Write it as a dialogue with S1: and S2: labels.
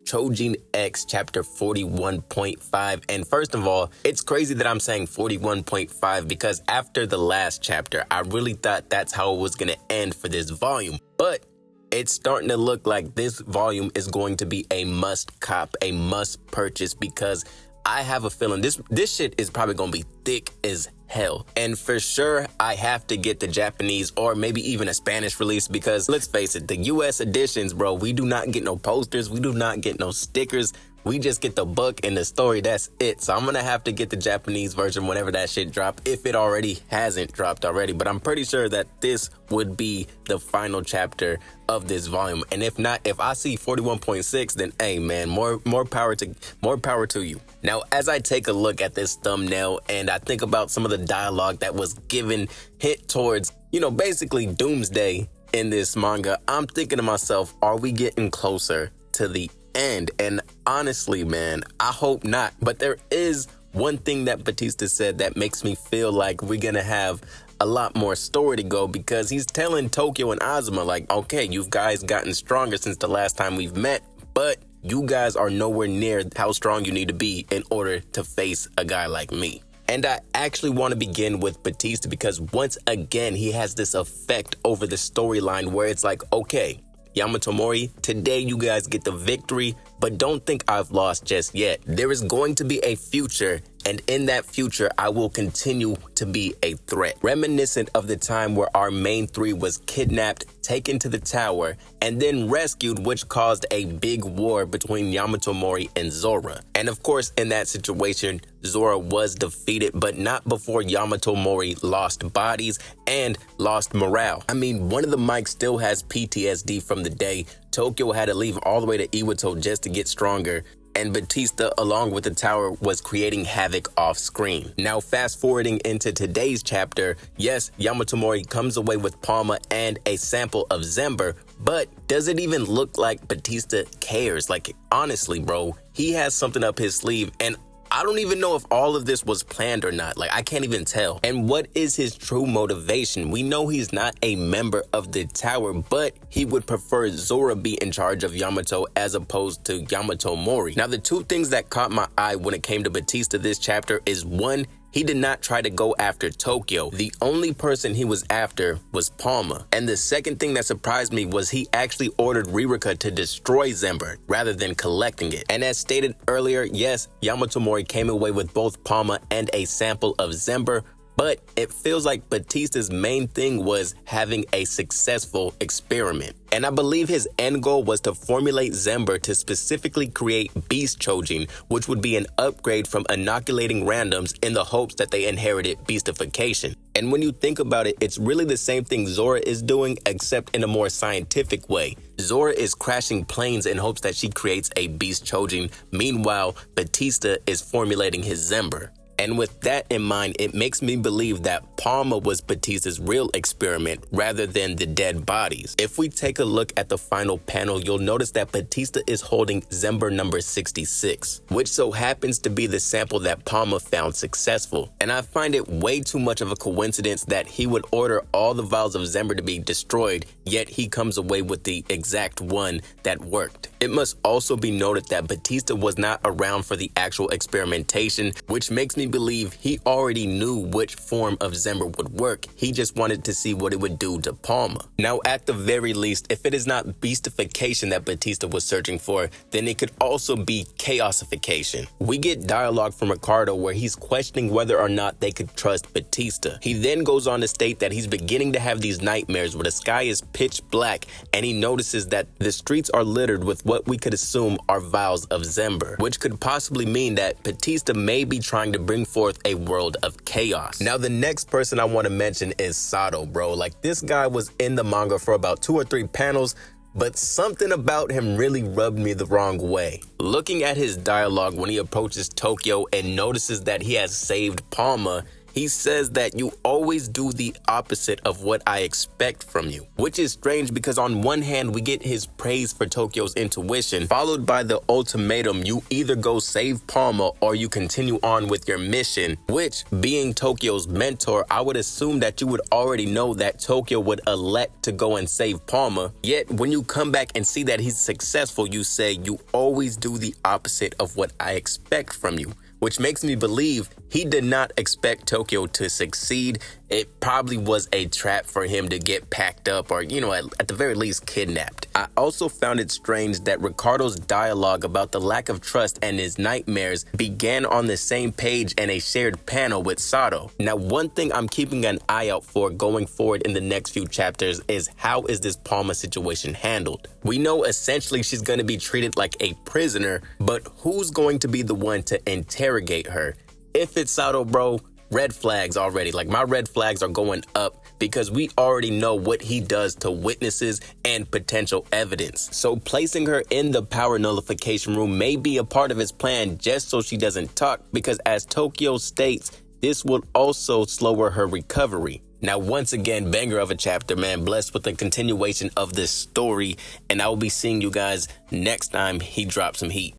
S1: Choujin X chapter 41.5. And first of all, it's crazy that I'm saying 41.5 because after the last chapter, I really thought that's how it was going to end for this volume. But it's starting to look like this volume is going to be a must cop, a must purchase, because I have a feeling this shit is probably going to be thick as hell. And for sure, I have to get the Japanese or maybe even a Spanish release because let's face it, the US editions, bro, we do not get no posters. We do not get no stickers. We just get the book and the story. That's it. So I'm going to have to get the Japanese version whenever that shit drop, if it already hasn't dropped already. But I'm pretty sure that this would be the final chapter of this volume. And if not, if I see 41.6, then hey man, more power to you. Now, as I take a look at this thumbnail and I think about some of the dialogue that was given hit towards, basically doomsday in this manga, I'm thinking to myself, are we getting closer to the end? And honestly, man, I hope not. But there is one thing that Batista said that makes me feel like we're gonna have a lot more story to go, because he's telling Tokio and Azuma, like, okay, you guys gotten stronger since the last time we've met, but you guys are nowhere near how strong you need to be in order to face a guy like me. And I actually want to begin with Batista because once again, he has this effect over the storyline where it's like, okay, Yamato, Mori, today you guys get the victory, but don't think I've lost just yet. There is going to be a future, and in that future, I will continue to be a threat. Reminiscent of the time where our main three was kidnapped, taken to the tower, and then rescued, which caused a big war between Yamato, Mori, and Zora. And of course, in that situation, Zora was defeated, but not before Yamato, Mori lost bodies and lost morale. I mean, one of the mics still has PTSD from the day Tokio had to leave all the way to Iwato just to get stronger, and Batista, along with the tower, was creating havoc off screen. Now, fast forwarding into today's chapter, yes, Yamato Mori comes away with Palma and a sample of Zember, but does it even look like Batista cares? Like, honestly, bro, he has something up his sleeve, and I don't even know if all of this was planned or not. Like, I can't even tell. And what is his true motivation? We know he's not a member of the tower, but he would prefer Zora be in charge of Yamato as opposed to Yamato Mori. Now, the two things that caught my eye when it came to Batista this chapter is, one, he did not try to go after Tokio. The only person he was after was Palma. And the second thing that surprised me was he actually ordered Ririka to destroy Zember rather than collecting it. And as stated earlier, yes, Yamato Mori came away with both Palma and a sample of Zember, but it feels like Batista's main thing was having a successful experiment. And I believe his end goal was to formulate Zember to specifically create Beast Choujin, which would be an upgrade from inoculating randoms in the hopes that they inherited beastification. And when you think about it, it's really the same thing Zora is doing, except in a more scientific way. Zora is crashing planes in hopes that she creates a Beast Choujin. Meanwhile, Batista is formulating his Zember. And with that in mind, it makes me believe that Palma was Batista's real experiment rather than the dead bodies. If we take a look at the final panel, you'll notice that Batista is holding Zember number 66, which so happens to be the sample that Palma found successful. And I find it way too much of a coincidence that he would order all the vials of Zember to be destroyed, yet he comes away with the exact one that worked. It must also be noted that Batista was not around for the actual experimentation, which makes me believe he already knew which form of Zember would work. He just wanted to see what it would do to Palma. Now, at the very least, if it is not beastification that Batista was searching for, then it could also be chaosification. We get dialogue from Ricardo where he's questioning whether or not they could trust Batista. He then goes on to state that he's beginning to have these nightmares where the sky is pitch black and he notices that the streets are littered with what we could assume are vials of Zember, which could possibly mean that Batista may be trying to bring forth a world of chaos. Now, the next person I want to mention is Sato, bro. Like, this guy was in the manga for about 2 or 3 panels, but something about him really rubbed me the wrong way. Looking at his dialogue when he approaches Tokio and notices that he has saved Palma, He says that you always do the opposite of what I expect from you, which is strange because on one hand, we get his praise for Tokio's intuition, followed by the ultimatum, you either go save Palma or you continue on with your mission, which, being Tokio's mentor, I would assume that you would already know that Tokio would elect to go and save Palma. Yet, when you come back and see that he's successful, you say, you always do the opposite of what I expect from you, which makes me believe he did not expect Tokio to succeed. It probably was a trap for him to get packed up or, at the very least kidnapped. I also found it strange that Ricardo's dialogue about the lack of trust and his nightmares began on the same page and a shared panel with Sato. Now, one thing I'm keeping an eye out for going forward in the next few chapters is how is this Palma situation handled? We know essentially she's going to be treated like a prisoner, but who's going to be the one to interrogate her? If it's Sato, bro, red flags already. Like, my red flags are going up because we already know what he does to witnesses and potential evidence. So placing her in the power nullification room may be a part of his plan just so she doesn't talk, because as Tokio states, this will also slow her recovery. Now, once again, banger of a chapter, man. Blessed with the continuation of this story, and I will be seeing you guys next time he drops some heat.